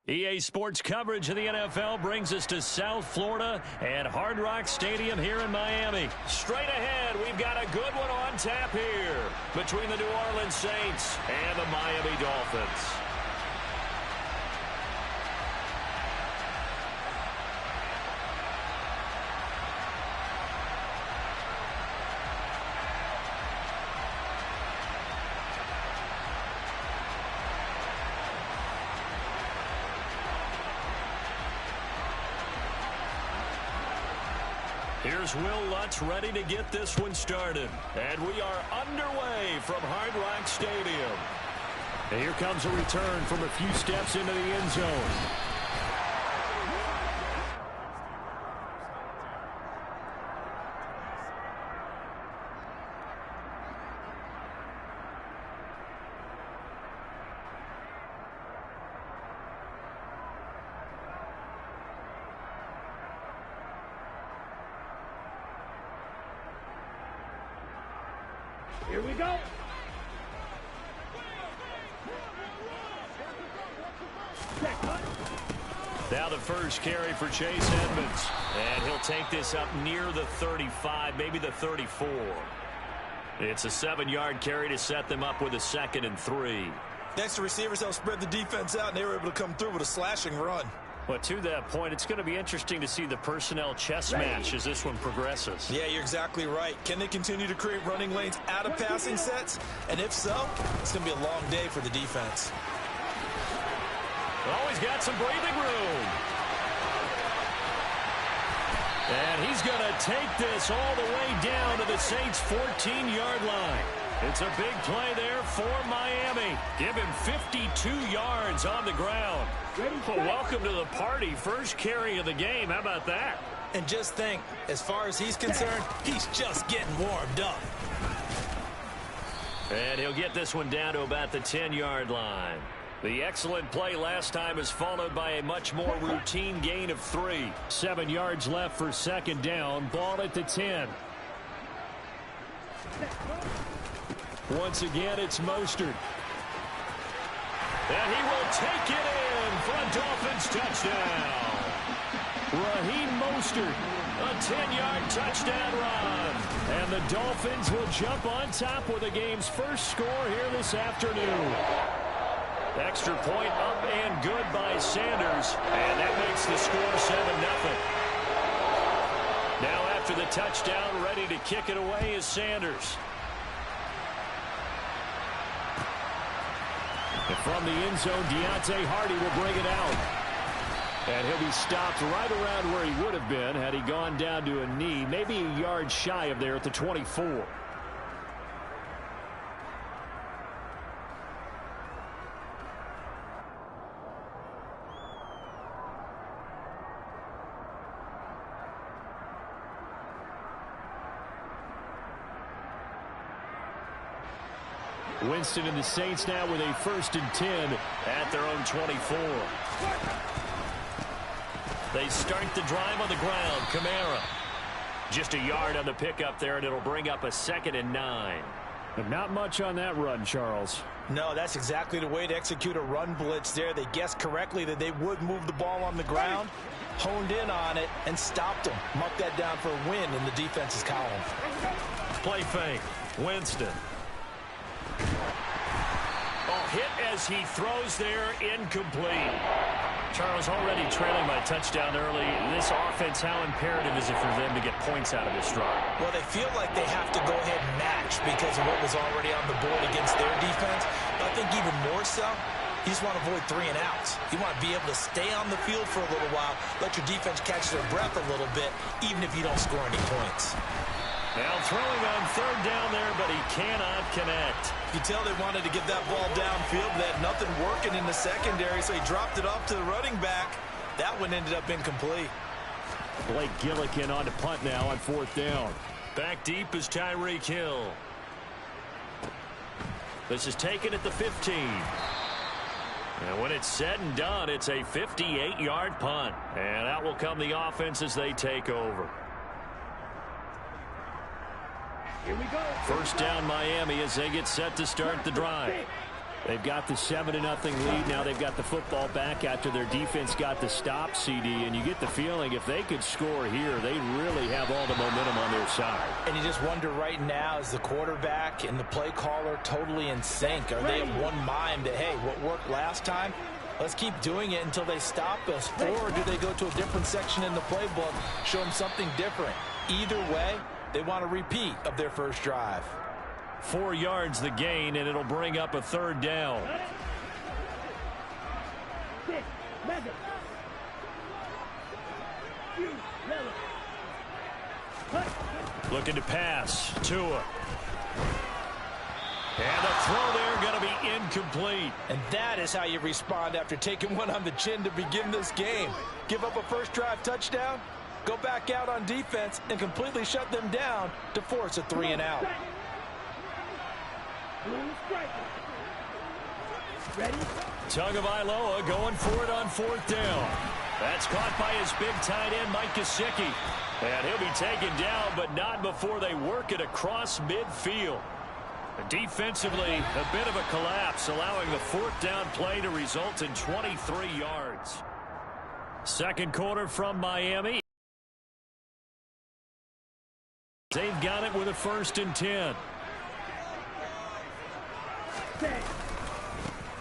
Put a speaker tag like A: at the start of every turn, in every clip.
A: EA Sports coverage of the NFL brings us to South Florida and Hard Rock Stadium here in Miami. Straight ahead, we've got a good one on tap here between the New Orleans Saints and the Miami Dolphins. Here's Will Lutz ready to get this one started. And we are underway from Hard Rock Stadium. And here comes a return from a few steps into the end zone.
B: Here we go.
A: Now the first carry for Chase Edmonds. And he'll take this up near the 35, maybe the 34. It's a 7-yard carry to set them up with a 2nd and 3.
C: Next, the receivers helped spread the defense out, and they were able to come through with a slashing run.
A: But to that point, it's going to be interesting to see the personnel chess match as this one progresses.
C: Yeah, you're exactly right. Can they continue to create running lanes out of passing sets? And if so, it's going to be a long day for the defense.
A: Oh, he's got some breathing room. And he's going to take this all the way down to the Saints' 14-yard line. It's a big play there for Miami. Give him 52 yards on the ground. Well, welcome to the party. First carry of the game. How about that?
C: And just think, as far as he's concerned, he's just getting warmed up.
A: And he'll get this one down to about the 10-yard line. The excellent play last time is followed by a much more routine gain of 3. 7 yards left for 2nd down. Ball at the 10. Once again, it's Mostert. And he will take it in for a Dolphins touchdown. Raheem Mostert, a 10-yard touchdown run. And the Dolphins will jump on top with the game's first score here this afternoon. Extra point up and good by Sanders. And that makes the score 7-0. Now after the touchdown, ready to kick it away is Sanders. And from the end zone, Deontay Hardy will bring it out. And he'll be stopped right around where he would have been had he gone down to a knee, maybe a yard shy of there at the 24. Winston and the Saints now with a 1st and 10 at their own 24. They start the drive on the ground. Kamara. Just a yard on the pickup there, and it'll bring up a 2nd and 9. But not much on that run, Charles.
C: No, that's exactly the way to execute a run blitz there. They guessed correctly that they would move the ball on the ground, honed in on it, and stopped them. Mark that down for a win in the defense's column.
A: Play fake. Winston. Oh, hit as he throws there, incomplete. Charles, already trailing by touchdown early. This offense, how imperative is it for them to get points out of this drive?
C: Well, they feel like they have to go ahead and match because of what was already on the board against their defense. But I think even more so, you just want to avoid 3 and outs. You want to be able to stay on the field for a little while, let your defense catch their breath a little bit, even if you don't score any points.
A: Now throwing on 3rd down there, but he cannot connect.
C: You tell they wanted to get that ball downfield. They had nothing working in the secondary, so he dropped it off to the running back. That one ended up incomplete.
A: Blake Gillikin on to punt now on 4th down. Back deep is Tyreek Hill. This is taken at the 15. And when it's said and done, it's a 58-yard punt. And out will come the offense as they take over.
B: Here we go.
A: 1st down Miami as they get set to start the drive. They've got the 7-0 lead. Now they've got the football back after their defense got the stop, CD. And you get the feeling if they could score here, they really have all the momentum on their side.
C: And you just wonder right now, is the quarterback and the play caller totally in sync? Are they of one mind that, hey, what worked last time, let's keep doing it until they stop us? Or do they go to a different section in the playbook, show them something different? Either way, they want a repeat of their first drive.
A: 4 yards the gain, and it'll bring up a 3rd down. Looking to pass. Tua. And the throw there going to be incomplete.
C: And that is how you respond after taking one on the chin to begin this game. Give up a first drive touchdown, go back out on defense, and completely shut them down to force a 3-and-out.
B: Ready?
A: Tagovailoa going for it on 4th down. That's caught by his big tight end, Mike Gesicki. And he'll be taken down, but not before they work it across midfield. Defensively, a bit of a collapse, allowing the 4th down play to result in 23 yards. Second quarter from Miami. They've got it with a 1st and 10.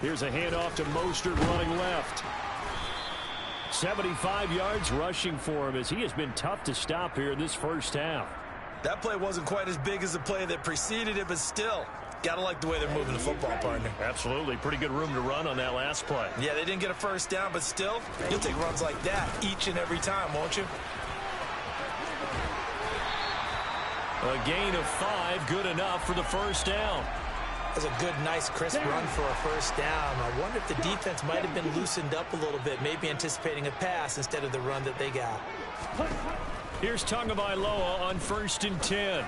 A: Here's a handoff to Mostert running left. 75 yards rushing for him as he has been tough to stop here in this first half.
C: That play wasn't quite as big as the play that preceded it, but still, got to like the way they're moving the football, partner.
A: Absolutely. Pretty good room to run on that last play.
C: Yeah, they didn't get a first down, but still, you'll take runs like that each and every time, won't you?
A: A gain of 5, good enough for the first down.
C: That's a good, nice, crisp run for a first down. I wonder if the defense might have been loosened up a little bit, maybe anticipating a pass instead of the run that they got.
A: Here's Tagovailoa on 1st and 10.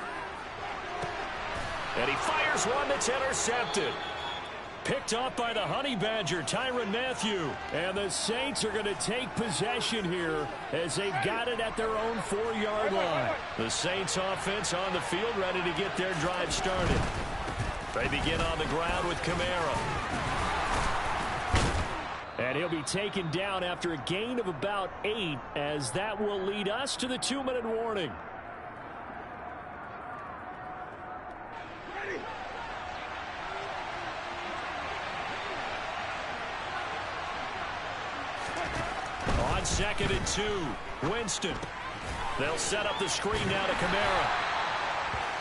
A: And he fires one that's intercepted. Picked off by the Honey Badger, Tyrann Mathieu. And the Saints are going to take possession here as they've got it at their own 4-yard line. The Saints offense on the field ready to get their drive started. They begin on the ground with Kamara. And he'll be taken down after a gain of about 8, as that will lead us to the 2-minute warning. On 2nd and 2, Winston. They'll set up the screen now to Kamara.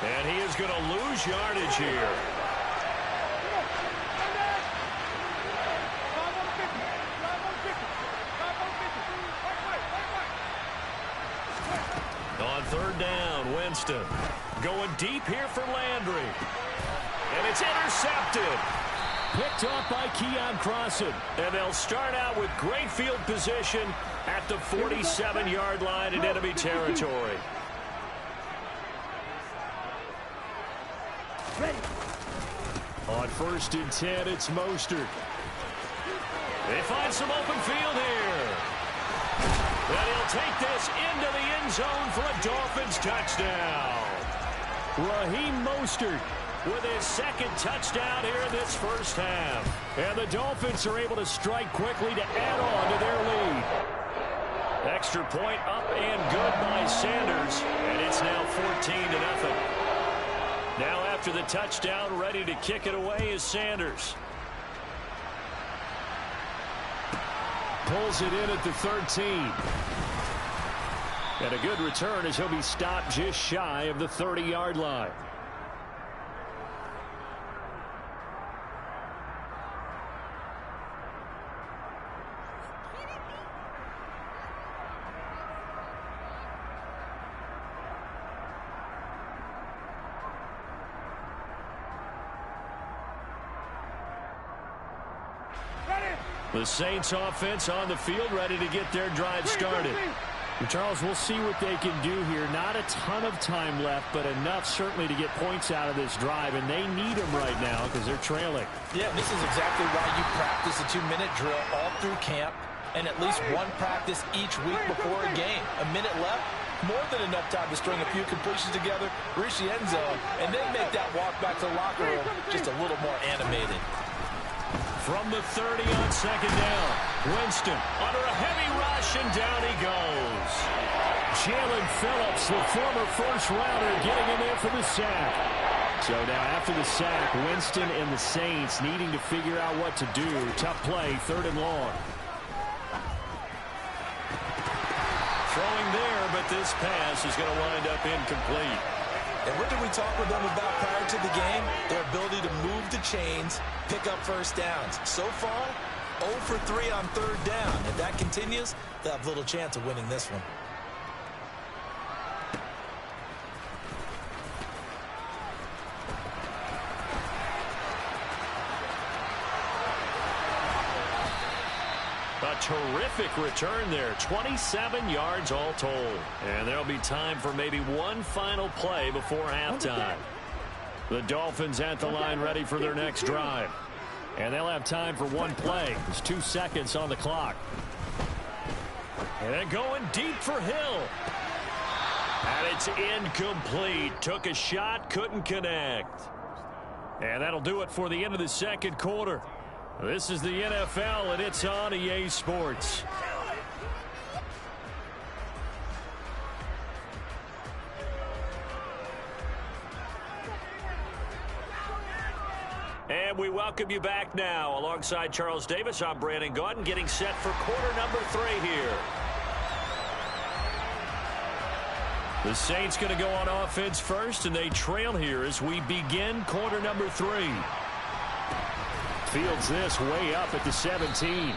A: And he is going to lose yardage here. On 3rd down, Winston going deep here for Landry. And it's intercepted. Picked off by Keon Crossan. And they'll start out with great field position at the 47-yard line in enemy territory. On 1st and 10, it's Mostert. They find some open field here. And he'll take this into the end zone for a Dolphins touchdown. Raheem Mostert with his 2nd touchdown here in this first half. And the Dolphins are able to strike quickly to add on to their lead. Extra point up and good by Sanders. And it's now 14-0. Now after the touchdown, ready to kick it away is Sanders. Pulls it in at the 13. And a good return as he'll be stopped just shy of the 30-yard line. The Saints offense on the field ready to get their drive started. And Charles, we'll see what they can do here. Not a ton of time left, but enough certainly to get points out of this drive, and they need them right now because they're trailing.
C: Yeah, this is exactly why you practice a 2-minute drill all through camp and at least one practice each week before a game. A minute left, more than enough time to string a few completions together, reach the end zone, and then make that walk back to the locker room just a little more animated.
A: From the 30 on second down. Winston under a heavy rush, and down he goes. Jalen Phillips, the former first-rounder, getting in there for the sack. So now after the sack, Winston and the Saints needing to figure out what to do. Tough play, 3rd and long. Throwing there, but this pass is going to wind up incomplete.
C: And what did we talk with them about prior to the game? Their ability to move the chains, pick up first downs. So far, 0 for 3 on 3rd down. If that continues, they'll have little chance of winning this one.
A: A terrific return there. 27 yards all told. And there'll be time for maybe one final play before halftime. The Dolphins at the line ready for their next drive. And they'll have time for one play. There's 2 seconds on the clock. And going deep for Hill. And it's incomplete. Took a shot, couldn't connect. And that'll do it for the end of the second quarter. This is the NFL, and it's on EA Sports. And we welcome you back now. Alongside Charles Davis, I'm Brandon Gaudin, getting set for quarter number 3 here. The Saints going to go on offense first, and they trail here as we begin quarter number 3. Fields this way up at the 17.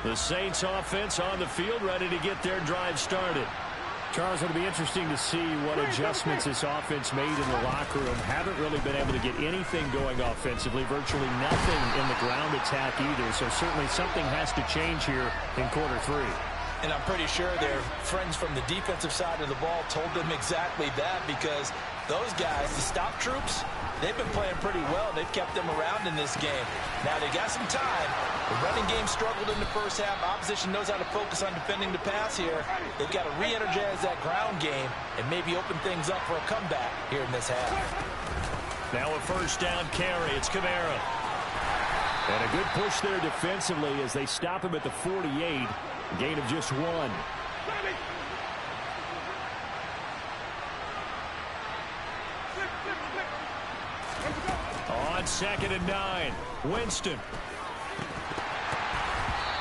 A: The Saints offense on the field, ready to get their drive started. Charles, it'll be interesting to see what adjustments this offense made in the locker room. Haven't really been able to get anything going offensively, virtually nothing in the ground attack either. So certainly something has to change here in quarter 3.
C: And I'm pretty sure their friends from the defensive side of the ball told them exactly that, because those guys, the stop troops, they've been playing pretty well. They've kept them around in this game. Now they got some time. The running game struggled in the first half. Opposition knows how to focus on defending the pass here. They've got to re-energize that ground game and maybe open things up for a comeback here in this half.
A: Now a first down carry. It's Kamara. And a good push there defensively as they stop him at the 48. Gain of just 1. On 2nd and 9. Winston.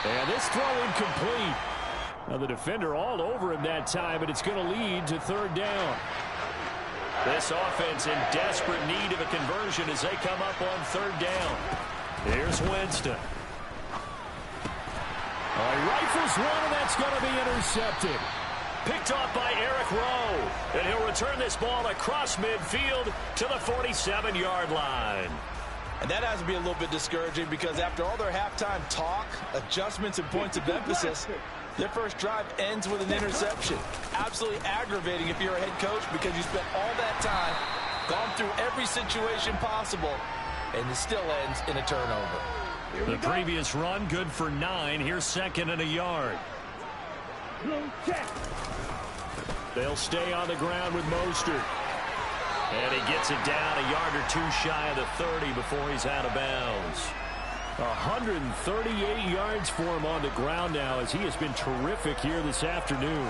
A: And this throw incomplete. Now the defender all over him that time, but it's going to lead to 3rd down. This offense in desperate need of a conversion as they come up on 3rd down. Here's Winston. He rifles one, and that's going to be intercepted. Picked off by Eric Rowe. And he'll return this ball across midfield to the 47-yard line.
C: And that has to be a little bit discouraging, because after all their halftime talk, adjustments, and points of emphasis, their first drive ends with an interception. Absolutely aggravating if you're a head coach, because you spent all that time, gone through every situation possible, and it still ends in a turnover.
A: The previous run good for 9. Here's 2nd and a yard. They'll stay on the ground with Mostert. And he gets it down a yard or 2 shy of the 30 before he's out of bounds. 138 yards for him on the ground now, as he has been terrific here this afternoon.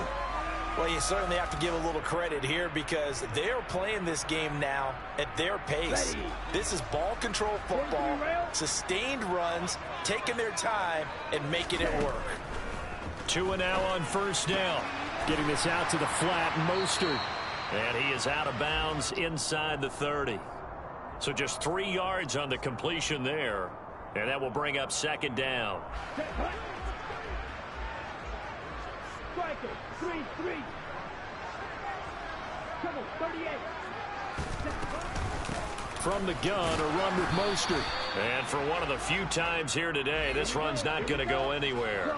C: Well, you certainly have to give a little credit here, because they're playing this game now at their pace. This is ball control football, sustained runs, taking their time, and making it work.
A: 2 and now on first down. Getting this out to the flat, Mostert. And he is out of bounds inside the 30. So just 3 yards on the completion there. And that will bring up 2nd down.
B: Striker, 3-3. Come on, 38.
A: From the gun, a run with Mostert. And for one of the few times here today, this run's not going to go anywhere.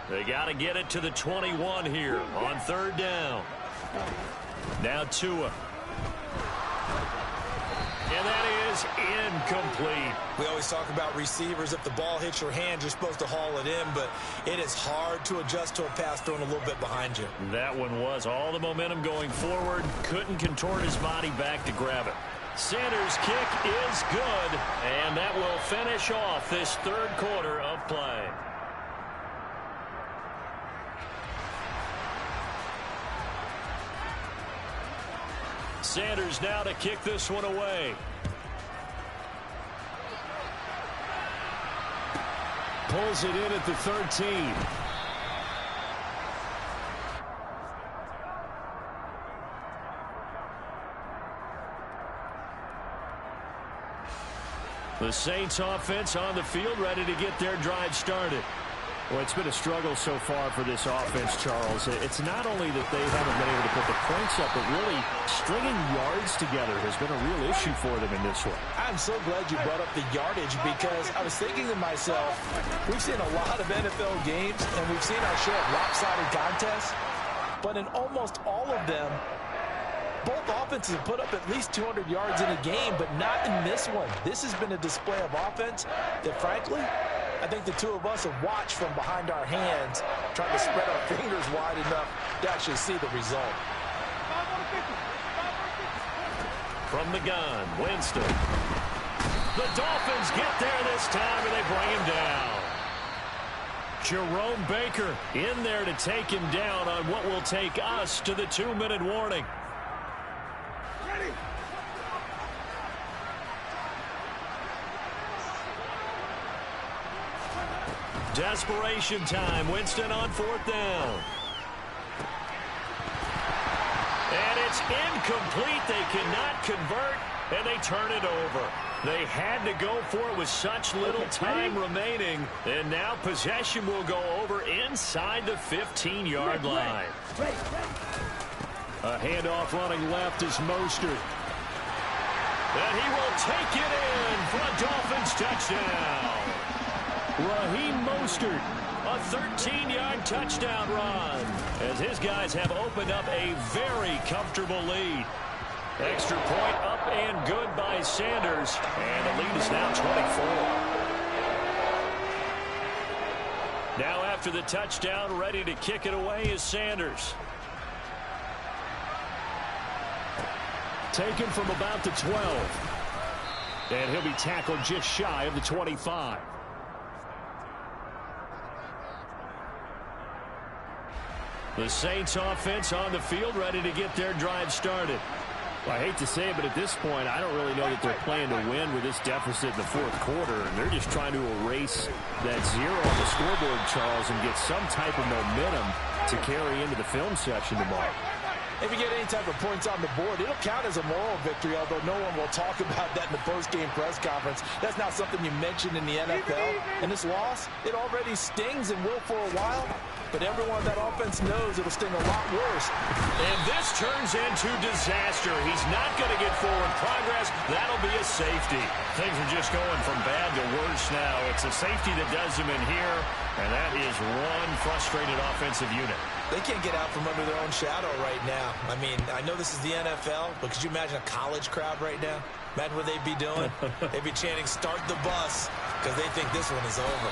A: They got to get it to the 21 here on 3rd down. Now Tua. And that is incomplete.
C: We always talk about receivers. If the ball hits your hand, you're supposed to haul it in, but it is hard to adjust to a pass thrown a little bit behind you.
A: That one was all the momentum going forward. Couldn't contort his body back to grab it. Sanders' kick is good, and that will finish off this third quarter of play. Sanders now to kick this one away. Pulls it in at the 13. The Saints offense on the field, ready to get their drive started. Well, it's been a struggle so far for this offense, Charles. It's not only that they haven't been able to put the points up, but really stringing yards together has been a real issue for them in this one.
C: I'm so glad you brought up the yardage because I was thinking to myself, we've seen a lot of NFL games and we've seen our share of lopsided contests, but in almost all of them, both offenses have put up at least 200 yards in a game, but not in this one. This has been a display of offense that, frankly, I think the two of us have watched from behind our hands, trying to spread our fingers wide enough to actually see the result.
A: From the gun, Winston. The Dolphins get there this time, and they bring him down. Jerome Baker in there to take him down on what will take us to the 2-minute warning. Desperation time. Winston on 4th down. And it's incomplete. They cannot convert, and they turn it over. They had to go for it with such little time remaining, and now possession will go over inside the 15-yard line. A handoff running left is Mostert. And he will take it in for a Dolphins touchdown. Raheem Mostert, a 13-yard touchdown run, as his guys have opened up a very comfortable lead. Extra point up and good by Sanders, and the lead is now 24. Now after the touchdown, ready to kick it away is Sanders. Taken from about the 12. And he'll be tackled just shy of the 25. The Saints offense on the field, ready to get their drive started. Well, I hate to say it, but at this point, I don't really know that they're playing to win with this deficit in the fourth quarter. And they're just trying to erase that zero on the scoreboard, Charles, and get some type of momentum to carry into the film section tomorrow.
C: If you get any type of points on the board, it'll count as a moral victory, although no one will talk about that in the post-game press conference. That's not something you mentioned in the NFL. And this loss, it already stings and will for a while. But everyone that offense knows it'll sting a lot worse.
A: And this turns into disaster. He's not going to get forward progress. That'll be a safety. Things are just going from bad to worse now. It's a safety that does him in here, and that is one frustrated offensive unit.
C: They can't get out from under their own shadow right now. I mean, I know this is the NFL, but could you imagine a college crowd right now? Imagine what they'd be doing. They'd be chanting, "Start the bus," because they think this one is over.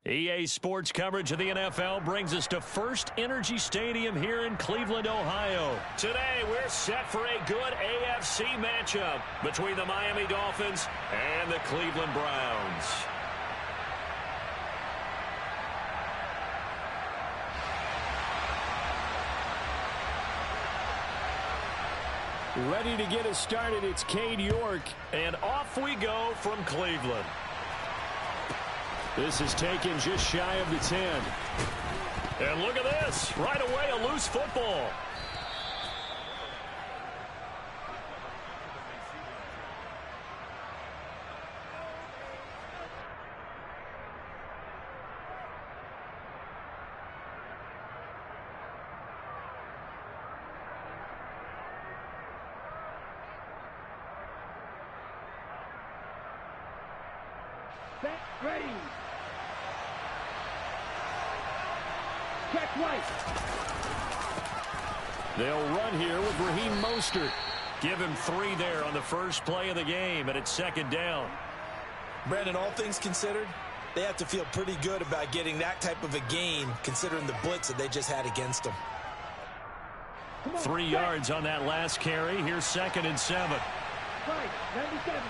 A: EA Sports coverage of the NFL brings us to First Energy Stadium here in Cleveland, Ohio. Today, we're set for a good AFC matchup between the Miami Dolphins and the Cleveland Browns. Ready to get us started, it's Cade York, and off we go from Cleveland. This is taken just shy of the 10. And look at this. Right away, a loose football.
B: Set, ready. Check right.
A: They'll run here with Raheem Mostert. Give him 3 there on the first play of the game, and it's second down.
C: Brandon, all things considered, they have to feel pretty good about getting that type of a gain, considering the blitz that they just had against them.
A: 3 yards on that last carry. Here's 2nd and 7.
B: Right, 97.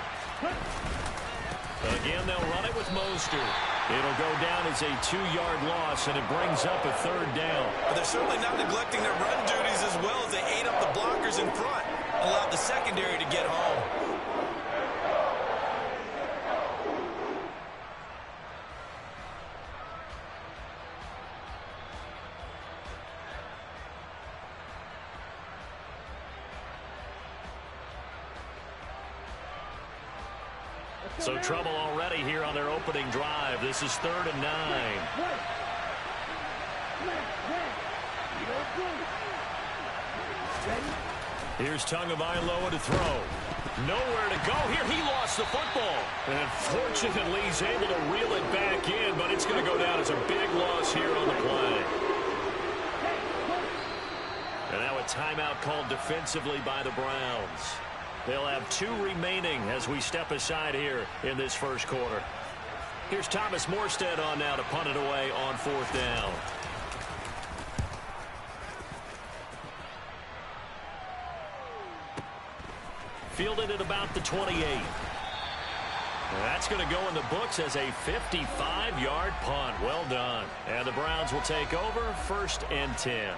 A: Again, they'll run it with Mostert. It'll go down as a 2-yard loss, and it brings up a 3rd down.
C: But they're certainly not neglecting their run duties as well as they ate up the blockers in front, allowed the secondary to get home.
A: So trouble already here on their opening drive. This is 3rd and 9. Here's Tagovailoa to throw. Nowhere to go here. He lost the football. And fortunately, he's able to reel it back in, but it's going to go down as a big loss here on the play. And now a timeout called defensively by the Browns. They'll have 2 remaining as we step aside here in this first quarter. Here's Thomas Morstead on now to punt it away on 4th down. Fielded at about the 28. That's going to go in the books as a 55-yard punt. Well done. And the Browns will take over 1st and 10.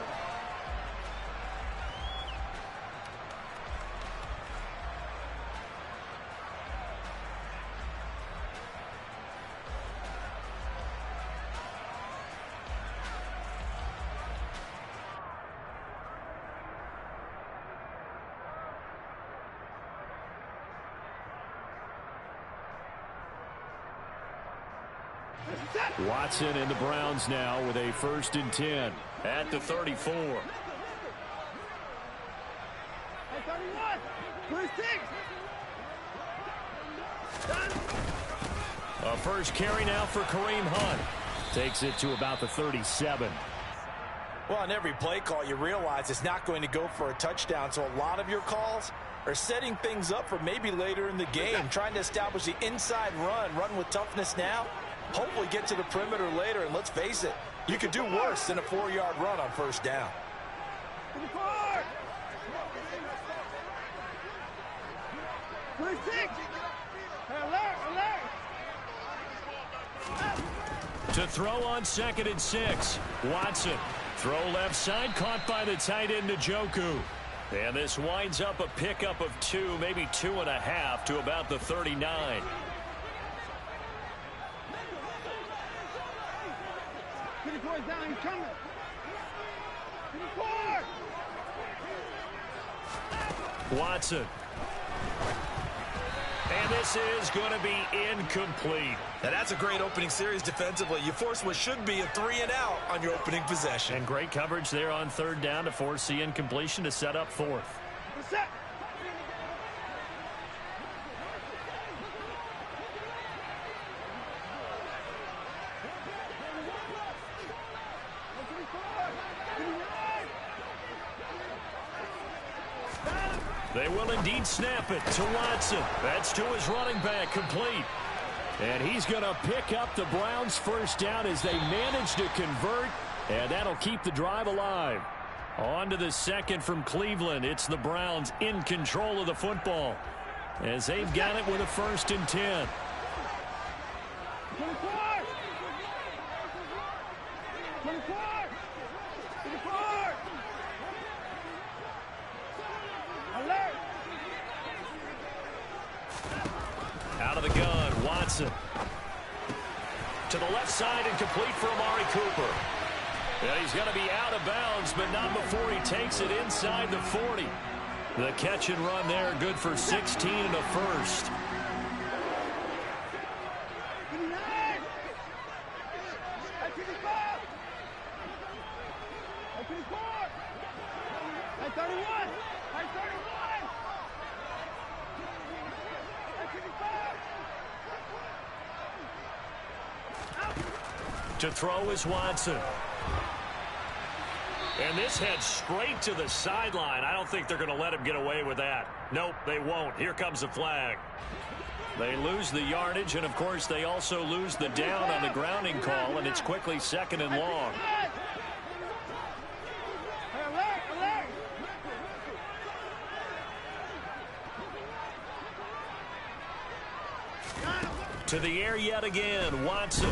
A: Watson and the Browns now with a 1st and 10 at the 34.
B: 31.
A: A first carry now for Kareem Hunt. Takes it to about the 37.
C: Well, on every play call, you realize it's not going to go for a touchdown, so a lot of your calls are setting things up for maybe later in the game, trying to establish the inside run with toughness now, hopefully get to the perimeter later, and let's face it, you could do worse than a 4-yard run on 1st down.
A: To throw on 2nd and 6. Watson. Throw left side, caught by the tight end Njoku. And this winds up a pickup of 2, maybe 2.5 to about the 39. Watson. And this is going to be incomplete.
C: Now that's a great opening series defensively. You force what should be a 3-and-out on your opening possession.
A: And great coverage there on 3rd down to force the incompletion to set up 4th. They will indeed snap it to Watson. That's to his running back, complete. And he's going to pick up the Browns' first down as they manage to convert, and that'll keep the drive alive. On to the second from Cleveland. It's the Browns in control of the football as they've got it with a 1st and 10.
B: 24! 24! 24! Alert!
A: Out of the gun, Watson. To the left side and complete for Amari Cooper. And he's going to be out of bounds, but not before he takes it inside the 40. The catch and run there, good for 16 and a first.
B: 31!
A: To throw is Watson. And this heads straight to the sideline. I don't think they're going to let him get away with that. Nope, they won't. Here comes the flag. They lose the yardage, and, of course, they also lose the down on the grounding call, and it's quickly 2nd and long. To the air yet again, Watson.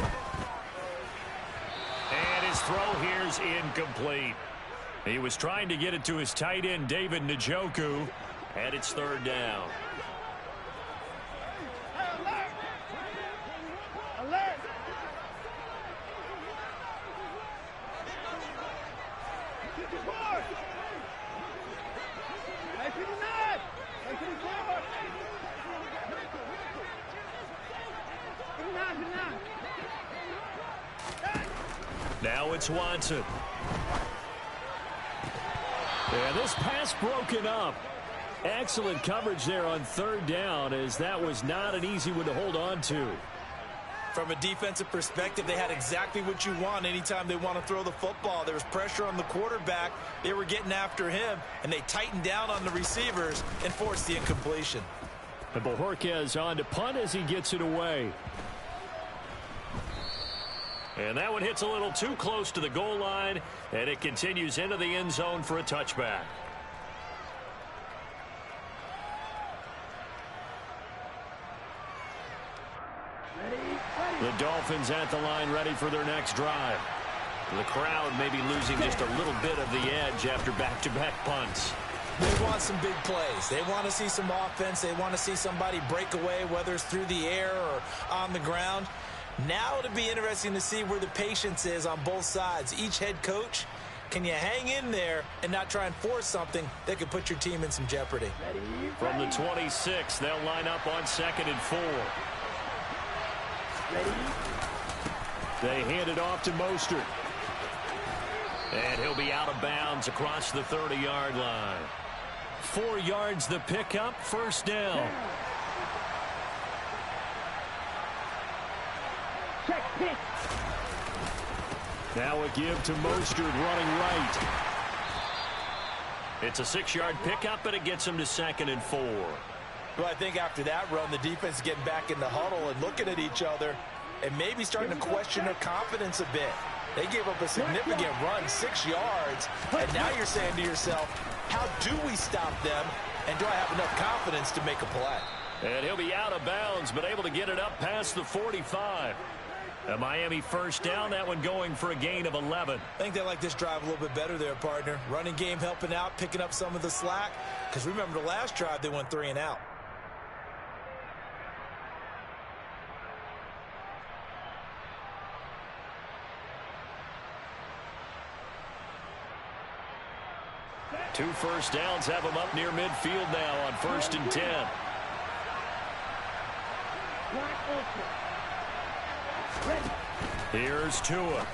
A: And his throw here's incomplete. He was trying to get it to his tight end, David Njoku, and it's 3rd down.
B: Alert!
A: Now it's Watson. And this pass broken up. Excellent coverage there on 3rd down, as that was not an easy one to hold on to.
C: From a defensive perspective, they had exactly what you want anytime they want to throw the football. There was pressure on the quarterback. They were getting after him, and they tightened down on the receivers and forced the incompletion.
A: And Bojorquez on to punt as he gets it away. And that one hits a little too close to the goal line, and it continues into the end zone for a touchback. The Dolphins at the line ready for their next drive. The crowd may be losing just a little bit of the edge after back-to-back punts.
C: They want some big plays. They want to see some offense. They want to see somebody break away, whether it's through the air or on the ground. Now it'll be interesting to see where the patience is on both sides. Each head coach, can you hang in there and not try and force something that could put your team in some jeopardy?
A: From the 26, they'll line up on 2nd and 4. They hand it off to Mostert. And he'll be out of bounds across the 30-yard line. 4 yards the pickup, 1st down. Now a give to Mostert running right. It's a 6-yard pickup, and it gets him to 2nd and 4.
C: Well, I think after that run, the defense is getting back in the huddle and looking at each other and maybe starting to question their confidence a bit. They gave up a significant run, 6 yards, and now you're saying to yourself, how do we stop them, and do I have enough confidence to make a play?
A: And he'll be out of bounds, but able to get it up past the 45. A Miami 1st down, that one going for a gain of 11.
C: I think they like this drive a little bit better there, partner. Running game helping out, picking up some of the slack. Because remember the last drive, they went 3 and out.
A: Two 1st downs have them up near midfield now on 1st and 10. Here's Tua.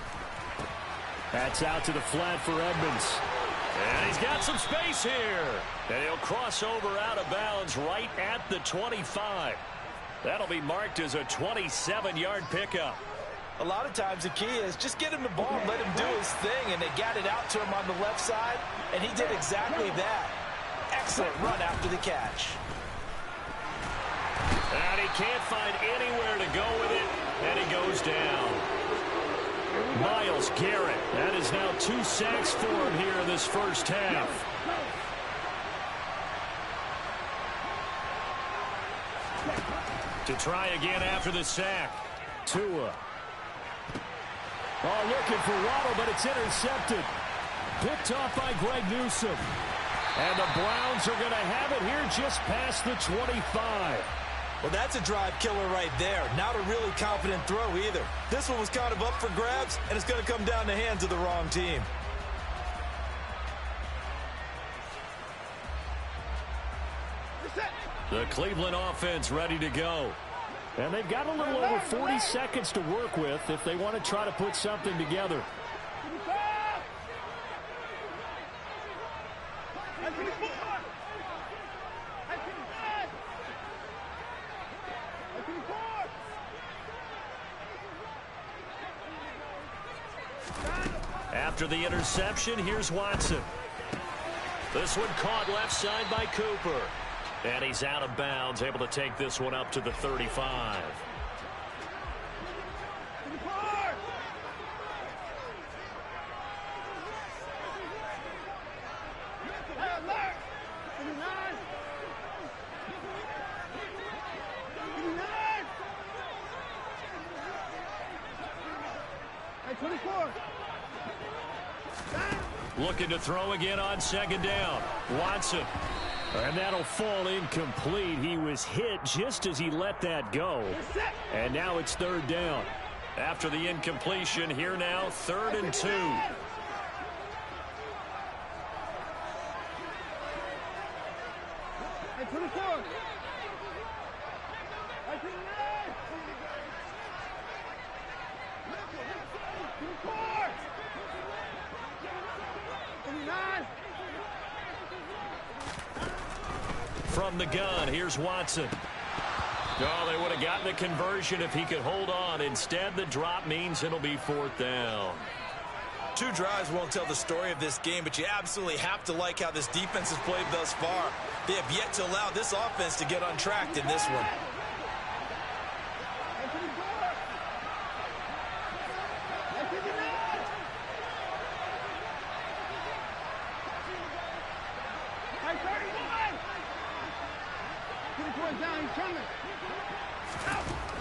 A: That's out to the flat for Edmonds. And he's got some space here. And he'll cross over out of bounds right at the 25. That'll be marked as a 27-yard pickup.
C: A lot of times the key is just get him the ball and let him do his thing, and they got it out to him on the left side, and he did exactly that. Excellent run after the catch.
A: And he can't find anywhere to go with it, and he goes down. Myles Garrett, that is now 2 sacks for him here in this first half. To try again after the sack. Tua. Oh, looking for Waddle, but it's intercepted. Picked off by Greg Newsome. And the Browns are going to have it here just past the 25.
C: Well, that's a drive killer right there. Not a really confident throw either. This one was kind of up for grabs, and it's going to come down the hands of the wrong team.
A: The Cleveland offense ready to go. And they've got a little over 40 seconds to work with if they want to try to put something together. After the interception, here's Watson. This one caught left side by Cooper. And he's out of bounds, able to take this one up to the 35. Looking to throw again on second down. Watson. And that'll fall incomplete. He was hit just as he let that go. And now it's third down. After the incompletion, here now, 3rd and 2. From the gun, here's Watson. Oh, they would have gotten the conversion if he could hold on. Instead, the drop means it'll be 4th down.
C: 2 drives won't tell the story of this game, but you absolutely have to like how this defense has played thus far. They have yet to allow this offense to get untracked in this one.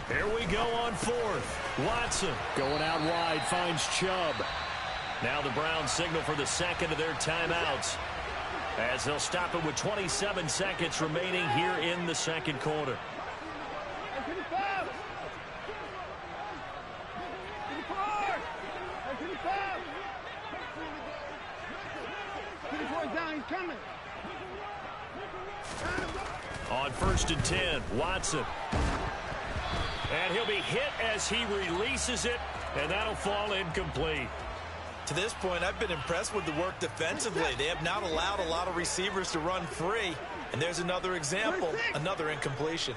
A: Here we go on 4th. Watson going out wide, finds Chubb. Now the Browns signal for the second of their timeouts, as they'll stop it with 27 seconds remaining here in the second quarter. On 1st and 10, Watson. And he'll be hit as he releases it, and that'll fall incomplete.
C: To this point, I've been impressed with the work defensively. They have not allowed a lot of receivers to run free. And there's another example, another incompletion.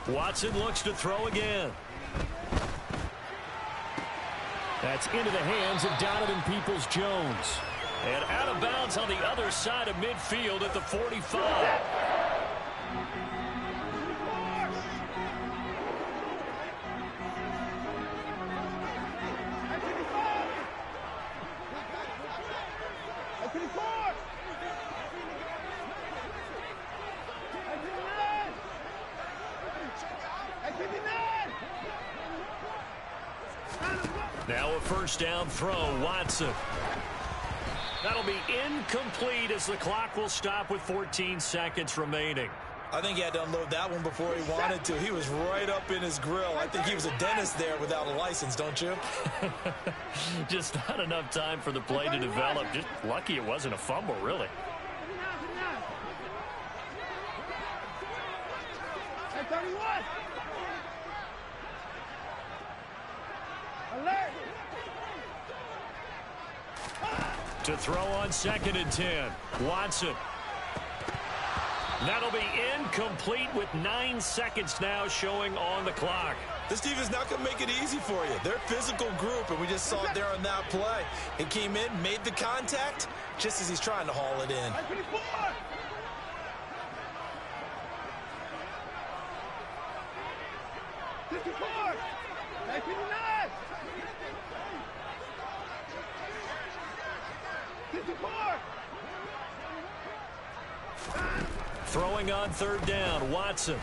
A: Watson looks to throw again. That's into the hands of Donovan Peoples-Jones. And out of bounds on the other side of midfield at the 45. Now a first down throw, Watson. That'll be incomplete as the clock will stop with 14 seconds remaining.
C: I think he had to unload that one before he wanted to. He was right up in his grill. I think he was a dentist there without a license, don't you?
A: Just not enough time for the play to develop. Just lucky it wasn't a fumble, really. To throw on 2nd and 10. Watson That'll be incomplete with 9 seconds now showing on the clock.
C: This team is not going to make it easy for you. They're a physical group, and we just saw it there on that play. He came in, made the contact, just as he's trying to haul it in.
B: 54! 59! 54!
A: Throwing on third down, Watson.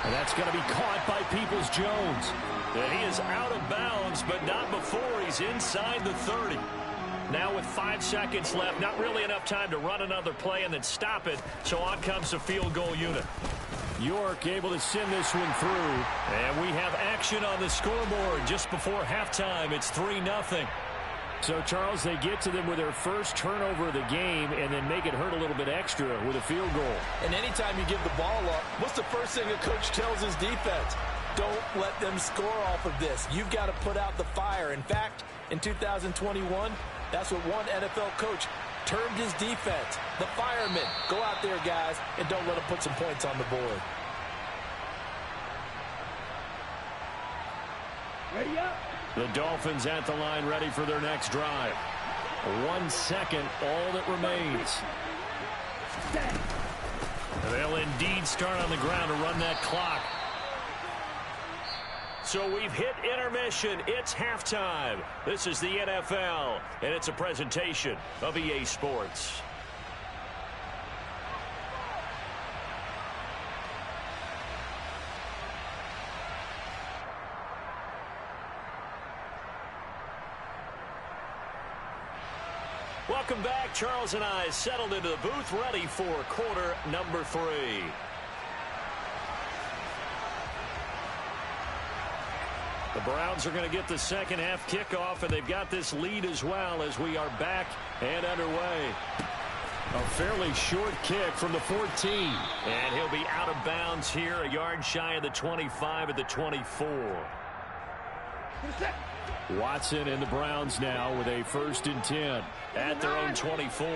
A: And that's going to be caught by Peoples-Jones. And he is out of bounds, but not before he's inside the 30. Now with 5 seconds left, not really enough time to run another play and then stop it, so on comes the field goal unit. York able to send this one through. And we have action on the scoreboard just before halftime. It's 3-0. So, Charles, they get to them with their first turnover of the game and then make it hurt a little bit extra with a field goal.
C: And anytime you give the ball up, what's the first thing a coach tells his defense? Don't let them score off of this. You've got to put out the fire. In fact, in 2021, that's what one NFL coach termed his defense. The firemen. Go out there, guys, and don't let them put some points on the board.
B: Ready up!
A: The Dolphins at the line ready for their next drive. 1 second, all that remains. They'll indeed start on the ground to run that clock. So we've hit intermission. It's halftime. This is the NFL, and it's a presentation of EA Sports. Welcome back. Charles and I settled into the booth, ready for quarter number 3. The Browns are going to get the second half kickoff, and they've got this lead as well as we are back and underway. A fairly short kick from the 14. And he'll be out of bounds here, a yard shy of the 25 at the 24. Watson and the Browns now with a 1st and 10 at their own 24.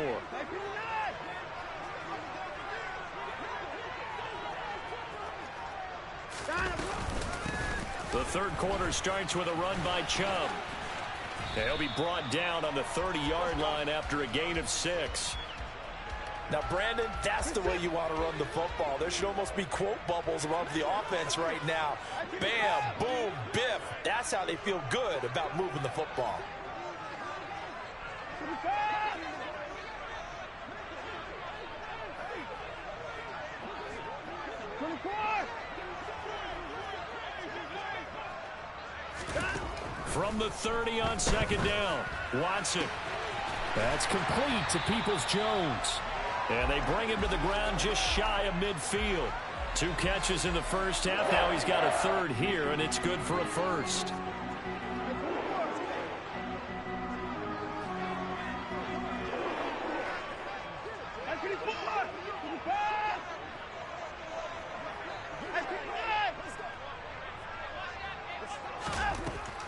A: The third quarter starts with a run by Chubb. He'll be brought down on the 30-yard line after a gain of 6.
C: Now, Brandon, that's the way you want to run the football. There should almost be quote bubbles above the offense right now. Bam, boom, biff. That's how they feel good about moving the football.
A: From the 30 on 2nd down, Watson. That's complete to Peoples-Jones. And they bring him to the ground just shy of midfield. 2 catches in the first half. Now he's got a 3rd here, and it's good for a 1st.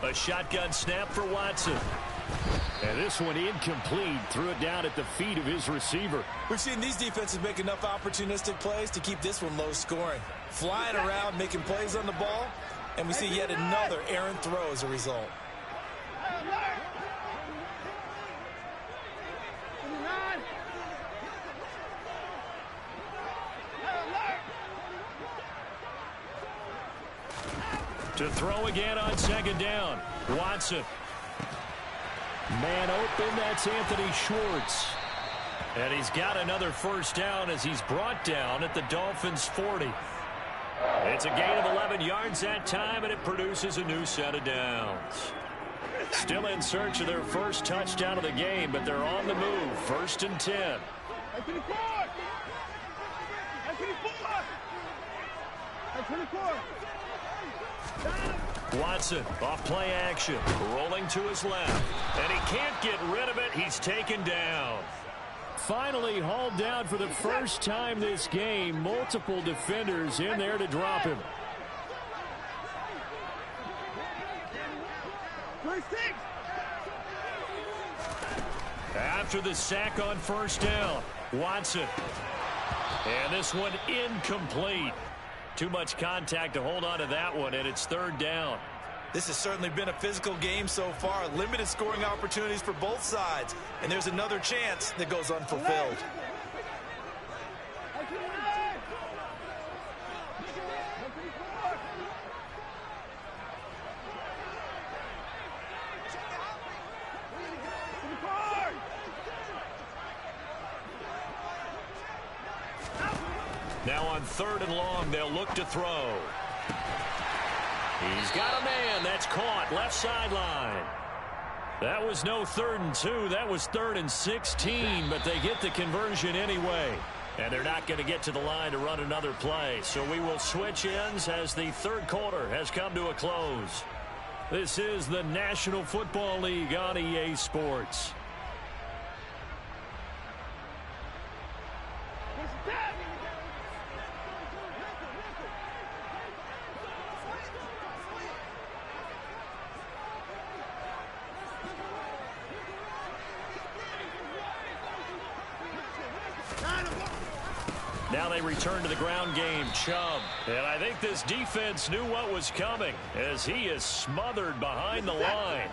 A: A shotgun snap for Watson. And this one incomplete. Threw it down at the feet of his receiver.
C: We've seen these defenses make enough opportunistic plays to keep this one low scoring. Flying around, making plays on the ball. And we see yet another errant throw as a result.
A: To throw again on 2nd down. Watson. Man open, that's Anthony Schwartz. And he's got another 1st down as he's brought down at the Dolphins' 40. It's a gain of 11 yards that time, and it produces a new set of downs. Still in search of their first touchdown of the game, but they're on the move. 1st and 10. Watson off play action, rolling to his left, and he can't get rid of it. He's taken down. Finally hauled down for the first time this game. Multiple defenders in there to drop him. After the sack on 1st down, Watson. And this one incomplete. Too much contact to hold on to that one, and it's third down.
C: This has certainly been a physical game so far. Limited scoring opportunities for both sides. And there's another chance that goes unfulfilled.
A: Now on third and long, they'll look to throw. He's got a man. That's caught. Left sideline. That was no 3rd and 2. That was 3rd and 16, but they get the conversion anyway. And they're not going to get to the line to run another play. So we will switch ends as the third quarter has come to a close. This is the National Football League on EA Sports. Now they return to the ground game. Chubb. And I think this defense knew what was coming as he is smothered behind the line.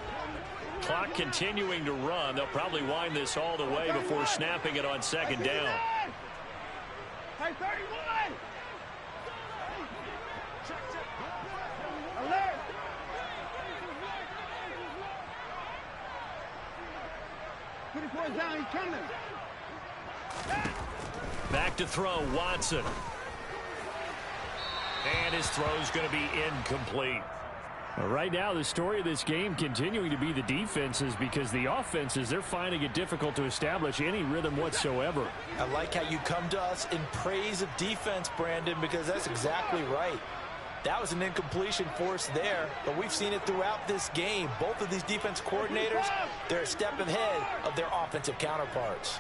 A: Clock continuing to run. They'll probably wind this all the way before snapping it on second down.
B: Hey, 31! Alert! Put down, he's coming.
A: Back to throw, Watson. And his throw's going to be incomplete.
D: Right now, the story of this game continuing to be the defenses, because the offenses, they're finding it difficult to establish any rhythm whatsoever.
C: I like how you come to us in praise of defense, Brandon, because that's exactly right. That was an incompletion forced there, but we've seen it throughout this game. Both of these defense coordinators, they're a step ahead of their offensive counterparts.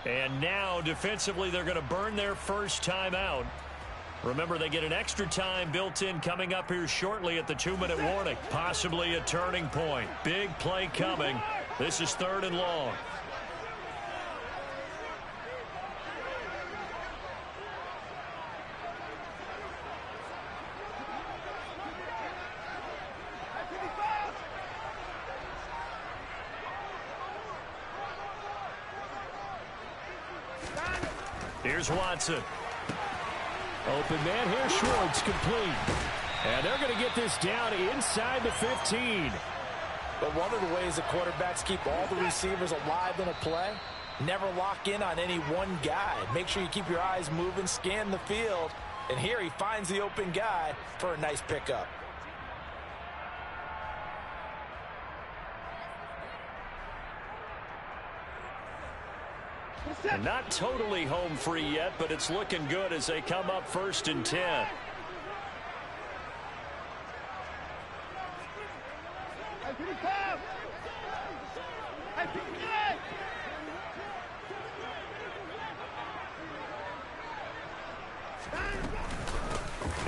A: And now, defensively, they're going to burn their first timeout. Remember, they get an extra time built in coming up here shortly at the 2-minute warning. Possibly a turning point. Big play coming. This is 3rd and long. Here's Watson.
D: Open man here, Schwartz, complete. And they're going to get this down inside the 15.
C: But one of the ways the quarterbacks keep all the receivers alive in a play, never lock in on any one guy. Make sure you keep your eyes moving, scan the field. And here he finds the open guy for a nice pickup.
A: And not totally home free yet, but it's looking good as they come up 1st and 10.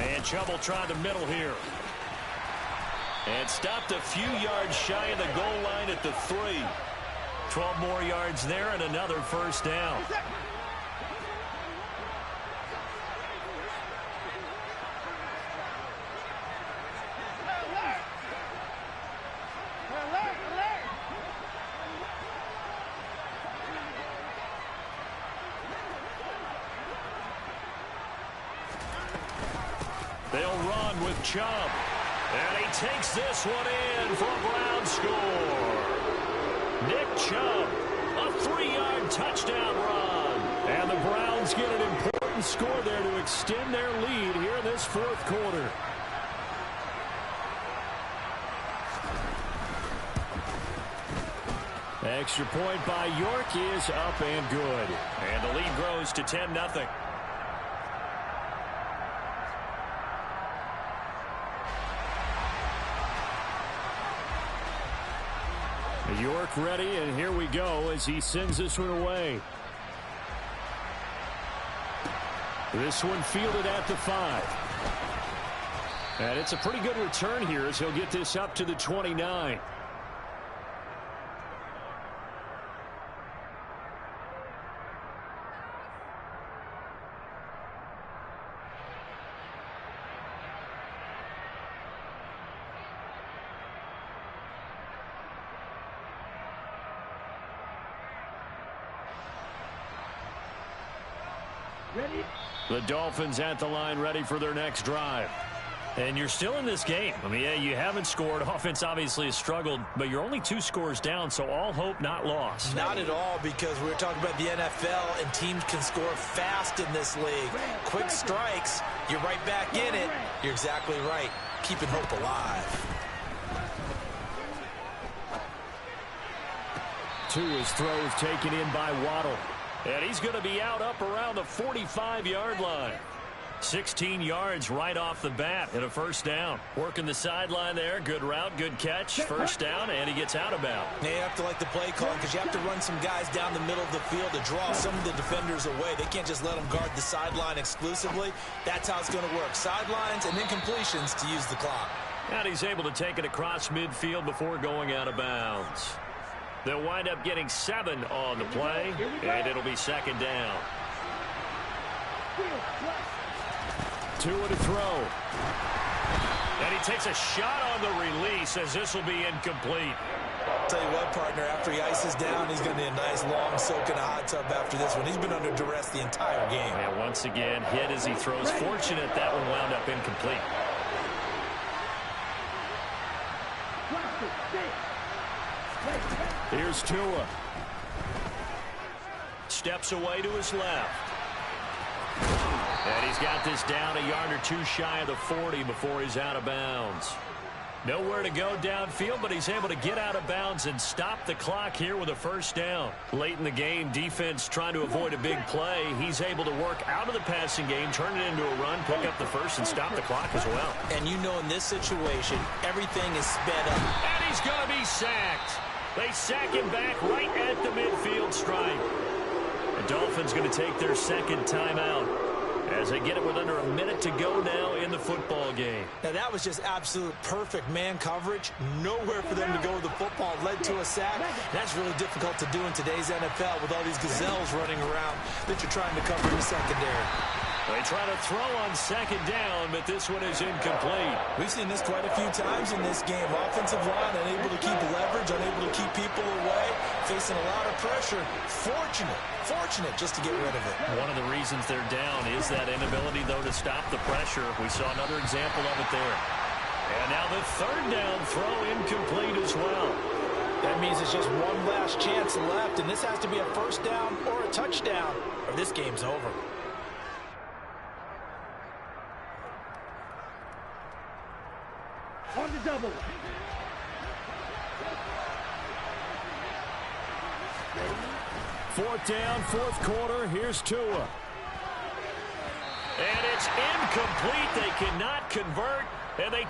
A: And Chubb will try the middle here. And stopped a few yards shy of the goal line at the 3. 12 more yards there and another first down. They'll run with Chubb. And he takes this one in for a Brown score. Nick Chubb, a 3-yard touchdown run. And the Browns get an important score there to extend their lead here in this 4th quarter.
D: Extra point by York is up and good.
A: And the lead grows to 10-0.
D: York ready, and here we go as he sends this one away.
A: This one fielded at the 5. And it's a pretty good return here as he'll get this up to the 29.
B: Ready?
A: The Dolphins at the line ready for their next drive.
D: And you're still in this game. I mean, yeah, you haven't scored. Offense obviously has struggled, but you're only 2 scores down, so all hope not lost.
C: Not at all, because we're talking about the NFL, and teams can score fast in this league. Quick strikes, you're right back in it. You're exactly right. Keeping hope alive.
A: Tua's throw is taken in by Waddle. And he's going to be out up around the 45-yard line. 16 yards right off the bat and a first down. Working the sideline there. Good route, good catch. First down, and he gets out of bounds.
C: Now you have to like the play call because you have to run some guys down the middle of the field to draw some of the defenders away. They can't just let them guard the sideline exclusively. That's how it's going to work. Sidelines and then completions to use the clock.
A: And he's able to take it across midfield before going out of bounds. They'll wind up getting 7 on the play, and it'll be second down. Tua to throw. And he takes a shot on the release as this will be incomplete.
C: I'll tell you what, partner, after he ices down, he's going to need a nice long soak in a hot tub after this one. He's been under duress the entire game.
A: And once again, hit as he throws. Fortunate that one wound up incomplete. Here's Tua. Steps away to his left. And he's got this down a yard or 2 shy of the 40 before he's out of bounds. Nowhere to go downfield, but he's able to get out of bounds and stop the clock here with a first down. Late in the game, defense trying to avoid a big play. He's able to work out of the passing game, turn it into a run, pick up the first, and stop the clock as well.
C: And you know in this situation, everything is sped up.
A: And he's going to be sacked. They sack him back right at the midfield stripe. The Dolphins going to take their second timeout as they get it with under a minute to go now in the football game.
C: Now that was just absolute perfect man coverage. Nowhere for them to go with the football. Led to a sack. That's really difficult to do in today's NFL with all these gazelles running around that you're trying to cover in the secondary.
A: They try to throw on second down, but this one is incomplete.
C: We've seen this quite a few times in this game. Offensive line unable to keep leverage, unable to keep people away, facing a lot of pressure. Fortunate just to get rid of it.
A: One of the reasons they're down is that inability, though, to stop the pressure. We saw another example of it there. And now the third down throw incomplete as well.
C: That means it's just one last chance left, and this has to be a first down or a touchdown, or this game's over.
B: On the double.
A: Fourth down, fourth quarter. Here's Tua. And it's incomplete. They cannot convert, and they